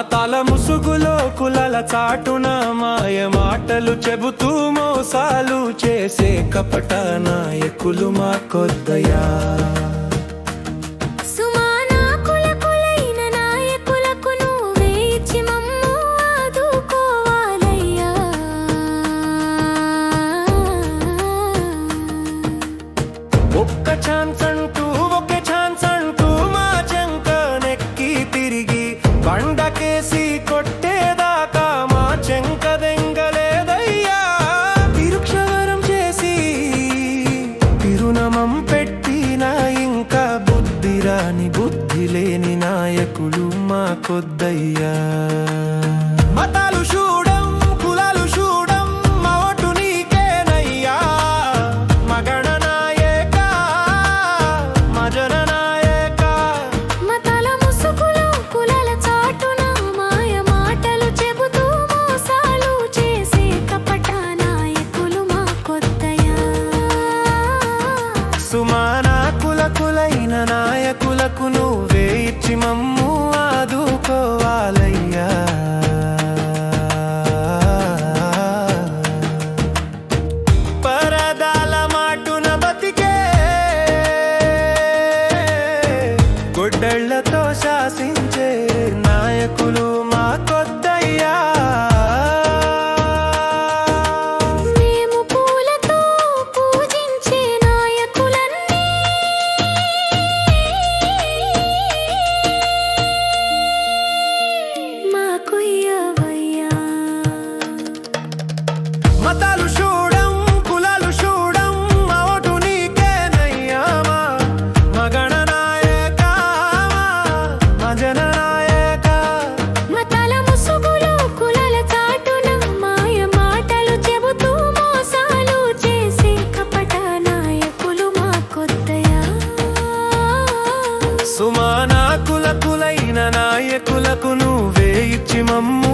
మతాల ముసుగులో కులాల చాటున మాయ మాటలు చెబుతూ మోసాలు చేసే కపట నాయకులు మాకొద్దయా. ఒక్క ఛాన్స్ అంటూ ఒకే ఛాన్స్ అంటూ మా చెంక నెక్కి తిరిగి బండకేసి కొట్టేదాకా మా చెంక దెంగలేదయ్యా. తిరుక్షవరం చేసి తిరునమం పెట్టినా ఇంకా బుద్ధి రాని బుద్ధి లేని నాయకులు మాకొద్దయ్యా. మతాలు చూడం కులాలు చూడం మా ఓటు నీకేనయ్యా. మగణ నాయక మా జన నాయక. మతాల ముసుగులో కులాల చాటున మాయ మాటలు చెబుతూ మోసాలు చేసే కపట నాయకులు మాకొద్దయా. సుమానా కులకులైన నాయకులకు నువ్వే ఇచ్చి మమ్ము ఆదుకోవాలయ్యా. పరదాల మాటున బతికే గొడ్డళ్లతో శాసించే నాయకులు మాకొద్దయ్యా. మేము పూలతో పూజించే నాయకులన్నీ మాకుయ్యవయ్యా. మతాలు చూడం కులాలు చూడం మా ఓటు నీకేనయ్యా. మగణ నాయక మా జన నాయక. మతాల ముసుగులో కులాల చాటున మాయ మాటలు చెబుతూ మోసాలు చేసే కపట నాయకులు మాకొద్దయా. సుమానా కులకులైన నాయకులకు నువ్వే ఇచ్చి మమ్ము